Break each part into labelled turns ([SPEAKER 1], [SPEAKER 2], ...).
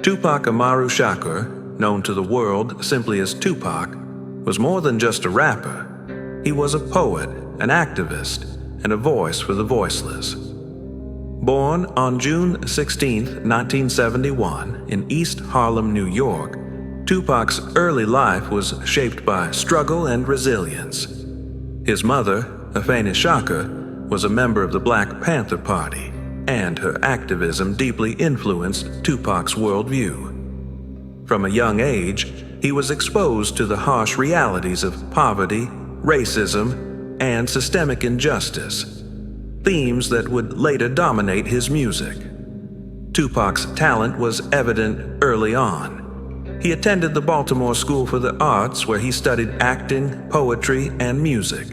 [SPEAKER 1] Tupac Shakur, known to the world simply as Tupac, was more than just a rapper. He was a poet, an activist, and a voice for the voiceless. Born on June 16, 1971, in East Harlem, New York, Tupac's early life was shaped by struggle and resilience. His mother, Afeni Shakur, was a member of the Black Panther Party, and her activism deeply influenced Tupac's worldview. From a young age, he was exposed to the harsh realities of poverty, racism, and systemic injustice, themes that would later dominate his music. Tupac's talent was evident early on. He attended the Baltimore School for the Arts, where he studied acting, poetry, and music.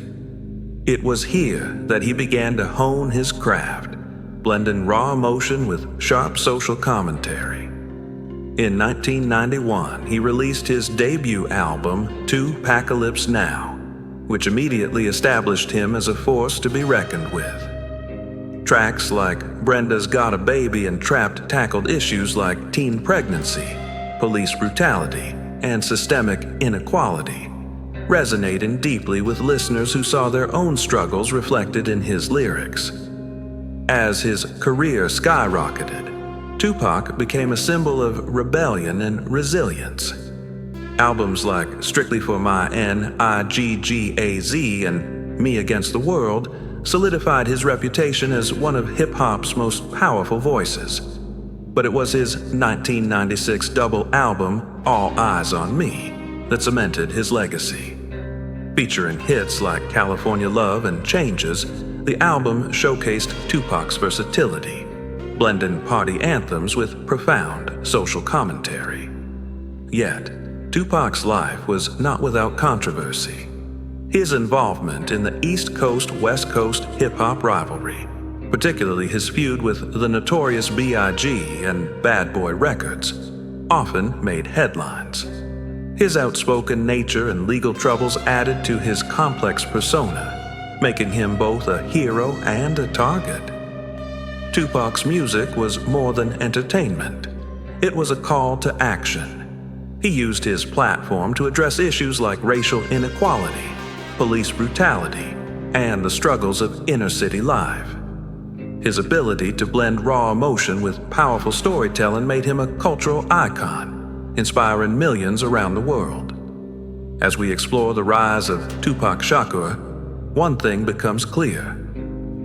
[SPEAKER 1] It was here that he began to hone his craft, blending raw emotion with sharp social commentary. In 1991, he released his debut album, Tupacalypse Now, which immediately established him as a force to be reckoned with. Tracks like Brenda's Got a Baby and Trapped tackled issues like teen pregnancy, police brutality, and systemic inequality, resonating deeply with listeners who saw their own struggles reflected in his lyrics. As his career skyrocketed, Tupac became a symbol of rebellion and resilience. Albums like Strictly for My N.I.G.G.A.Z. and Me Against the World solidified his reputation as one of hip-hop's most powerful voices. But it was his 1996 double album, All Eyes on Me, that cemented his legacy. Featuring hits like California Love and Changes, the album showcased Tupac's versatility, blending party anthems with profound social commentary. Yet, Tupac's life was not without controversy. His involvement in the East Coast-West Coast hip-hop rivalry, particularly his feud with the notorious B.I.G. and Bad Boy Records, often made headlines. His outspoken nature and legal troubles added to his complex persona, making him both a hero and a target. Tupac's music was more than entertainment. It was a call to action. He used his platform to address issues like racial inequality, police brutality, and the struggles of inner-city life. His ability to blend raw emotion with powerful storytelling made him a cultural icon, inspiring millions around the world. As we explore the rise of Tupac Shakur, one thing becomes clear.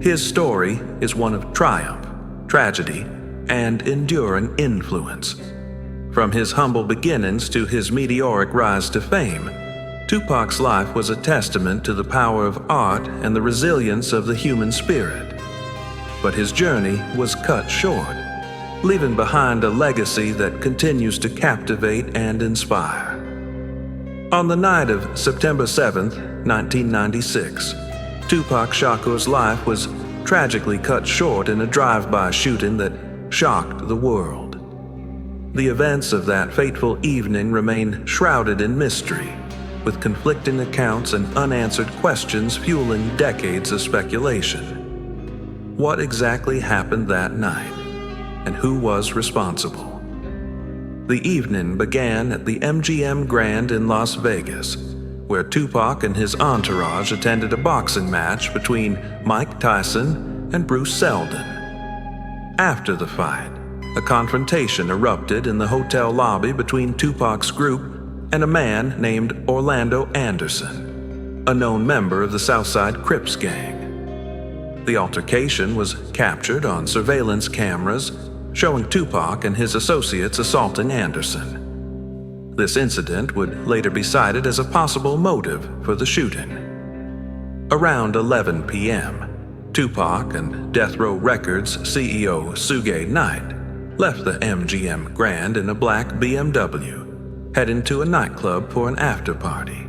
[SPEAKER 1] His story is one of triumph, tragedy, and enduring influence. From his humble beginnings to his meteoric rise to fame, Tupac's life was a testament to the power of art and the resilience of the human spirit. But his journey was cut short, leaving behind a legacy that continues to captivate and inspire. On the night of September 7th, 1996, Tupac Shakur's life was tragically cut short in a drive-by shooting that shocked the world. The events of that fateful evening remain shrouded in mystery, with conflicting accounts and unanswered questions fueling decades of speculation. What exactly happened that night, and who was responsible? The evening began at the MGM Grand in Las Vegas, where Tupac and his entourage attended a boxing match between Mike Tyson and Bruce Seldon. After the fight, a confrontation erupted in the hotel lobby between Tupac's group and a man named Orlando Anderson, a known member of the Southside Crips gang. The altercation was captured on surveillance cameras, showing Tupac and his associates assaulting Anderson. This incident would later be cited as a possible motive for the shooting. Around 11 p.m., Tupac and Death Row Records CEO Suge Knight left the MGM Grand in a black BMW, heading to a nightclub for an after-party.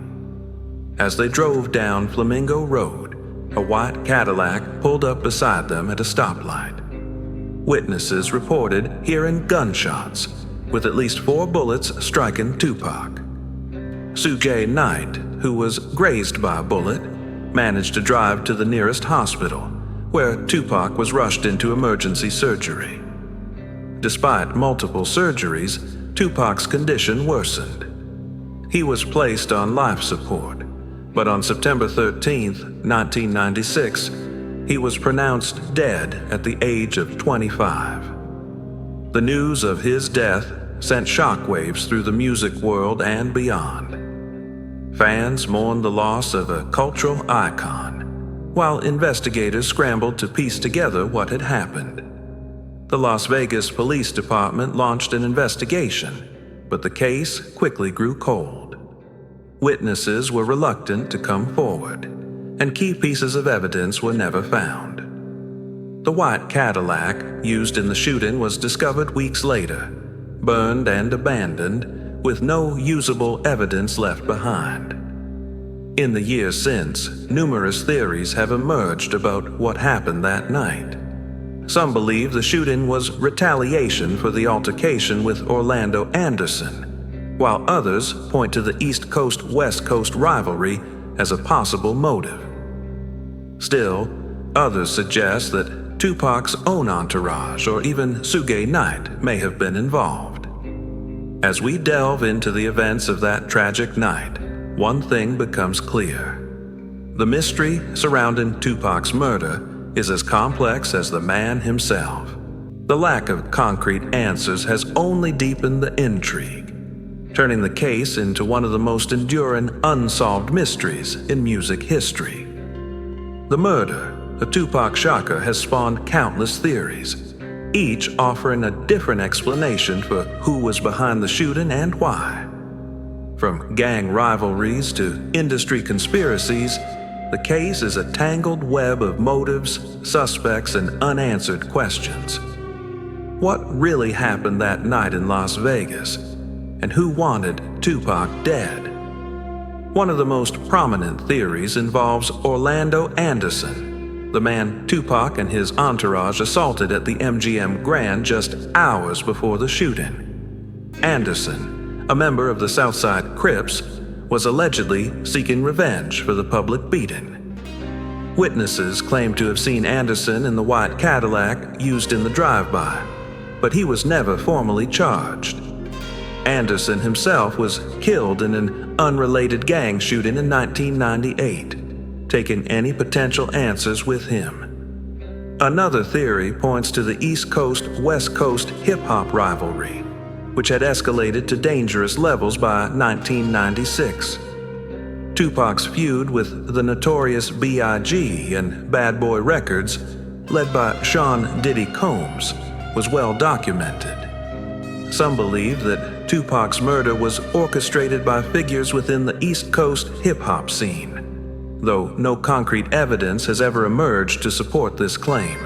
[SPEAKER 1] As they drove down Flamingo Road, a white Cadillac pulled up beside them at a stoplight. Witnesses reported hearing gunshots, with at least 4 bullets striking Tupac. Suge Knight, who was grazed by a bullet, managed to drive to the nearest hospital, where Tupac was rushed into emergency surgery. Despite multiple surgeries, Tupac's condition worsened. He was placed on life support, but on September 13, 1996, he was pronounced dead at the age of 25. The news of his death sent shockwaves through the music world and beyond. Fans mourned the loss of a cultural icon, while investigators scrambled to piece together what had happened. The Las Vegas Police Department launched an investigation, but the case quickly grew cold. Witnesses were reluctant to come forward, and key pieces of evidence were never found. The white Cadillac used in the shooting was discovered weeks later, burned and abandoned, with no usable evidence left behind. In the years since, numerous theories have emerged about what happened that night. Some believe the shooting was retaliation for the altercation with Orlando Anderson, while others point to the East Coast-West Coast rivalry as a possible motive. Still, others suggest that Tupac's own entourage or even Suge Knight may have been involved. As we delve into the events of that tragic night, one thing becomes clear. The mystery surrounding Tupac's murder is as complex as the man himself. The lack of concrete answers has only deepened the intrigue, turning the case into one of the most enduring unsolved mysteries in music history. The murder of Tupac Shakur has spawned countless theories, each offering a different explanation for who was behind the shooting and why. From gang rivalries to industry conspiracies, the case is a tangled web of motives, suspects, and unanswered questions. What really happened that night in Las Vegas? And who wanted Tupac dead? One of the most prominent theories involves Orlando Anderson, the man Tupac and his entourage assaulted at the MGM Grand just hours before the shooting. Anderson, a member of the Southside Crips, was allegedly seeking revenge for the public beating. Witnesses claim to have seen Anderson in the white Cadillac used in the drive-by, but he was never formally charged. Anderson himself was killed in an unrelated gang shooting in 1998, taking any potential answers with him. Another theory points to the East Coast-West Coast hip-hop rivalry, which had escalated to dangerous levels by 1996. Tupac's feud with the notorious B.I.G. and Bad Boy Records, led by Sean Diddy Combs, was well documented. Some believe that Tupac's murder was orchestrated by figures within the East Coast hip-hop scene, though no concrete evidence has ever emerged to support this claim.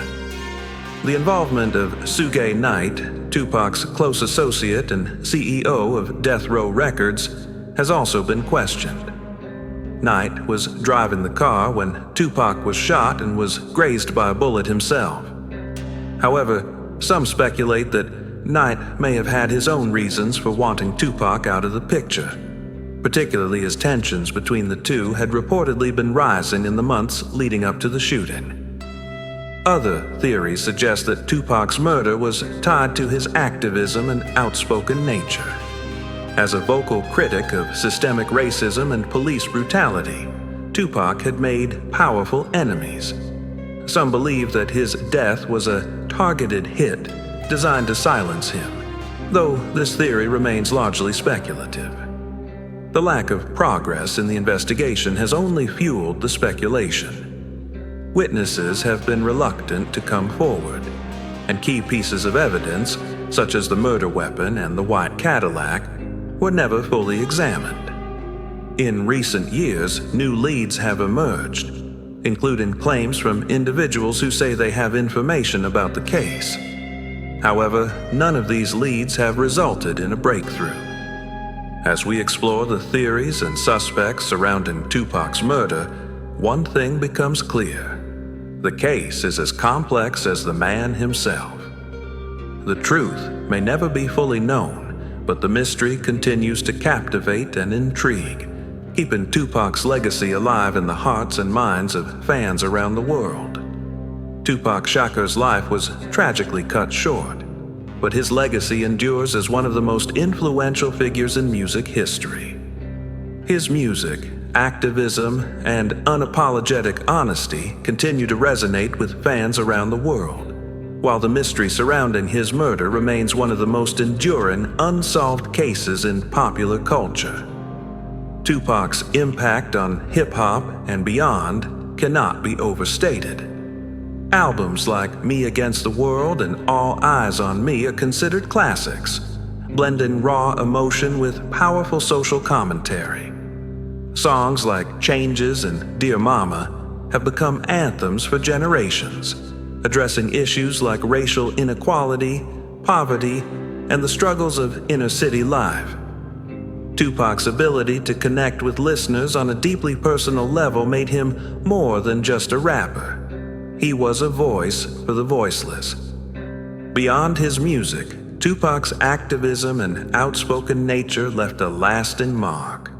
[SPEAKER 1] The involvement of Suge Knight, Tupac's close associate and CEO of Death Row Records, has also been questioned. Knight was driving the car when Tupac was shot and was grazed by a bullet himself. However, some speculate that Knight may have had his own reasons for wanting Tupac out of the picture, particularly as tensions between the two had reportedly been rising in the months leading up to the shooting. Other theories suggest that Tupac's murder was tied to his activism and outspoken nature. As a vocal critic of systemic racism and police brutality, Tupac had made powerful enemies. Some believe that his death was a targeted hit designed to silence him, though this theory remains largely speculative. The lack of progress in the investigation has only fueled the speculation. Witnesses have been reluctant to come forward, and key pieces of evidence, such as the murder weapon and the white Cadillac, were never fully examined. In recent years, new leads have emerged, including claims from individuals who say they have information about the case. However, none of these leads have resulted in a breakthrough. As we explore the theories and suspects surrounding Tupac's murder, one thing becomes clear. The case is as complex as the man himself. The truth may never be fully known, but the mystery continues to captivate and intrigue, keeping Tupac's legacy alive in the hearts and minds of fans around the world. Tupac Shakur's life was tragically cut short, but his legacy endures as one of the most influential figures in music history. His music, activism, and unapologetic honesty continue to resonate with fans around the world, while the mystery surrounding his murder remains one of the most enduring unsolved cases in popular culture. Tupac's impact on hip-hop and beyond cannot be overstated. Albums like Me Against the World and All Eyes on Me are considered classics, blending raw emotion with powerful social commentary. Songs like Changes and Dear Mama have become anthems for generations, addressing issues like racial inequality, poverty, and the struggles of inner-city life. Tupac's ability to connect with listeners on a deeply personal level made him more than just a rapper. He was a voice for the voiceless. Beyond his music, Tupac's activism and outspoken nature left a lasting mark.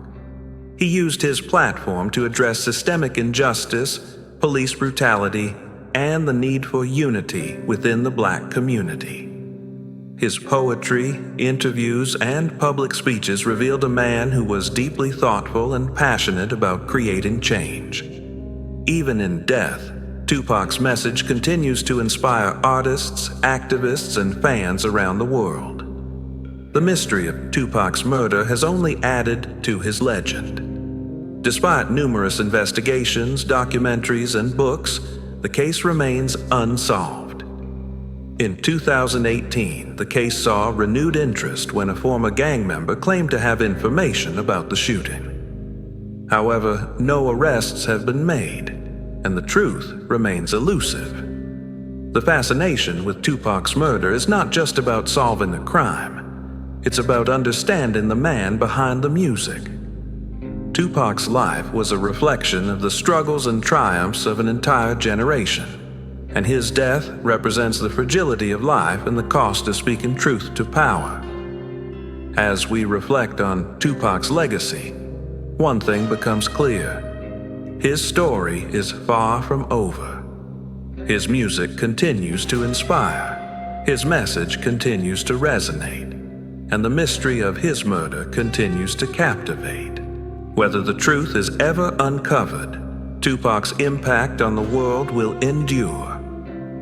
[SPEAKER 1] He used his platform to address systemic injustice, police brutality, and the need for unity within the Black community. His poetry, interviews, and public speeches revealed a man who was deeply thoughtful and passionate about creating change. Even in death, Tupac's message continues to inspire artists, activists, and fans around the world. The mystery of Tupac's murder has only added to his legend. Despite numerous investigations, documentaries, and books, the case remains unsolved. In 2018, the case saw renewed interest when a former gang member claimed to have information about the shooting. However, no arrests have been made, and the truth remains elusive. The fascination with Tupac's murder is not just about solving a crime. It's about understanding the man behind the music. Tupac's life was a reflection of the struggles and triumphs of an entire generation, and his death represents the fragility of life and the cost of speaking truth to power. As we reflect on Tupac's legacy, one thing becomes clear. His story is far from over. His music continues to inspire, his message continues to resonate, and the mystery of his murder continues to captivate. Whether the truth is ever uncovered, Tupac's impact on the world will endure,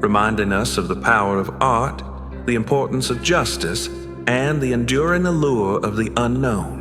[SPEAKER 1] reminding us of the power of art, the importance of justice, and the enduring allure of the unknown.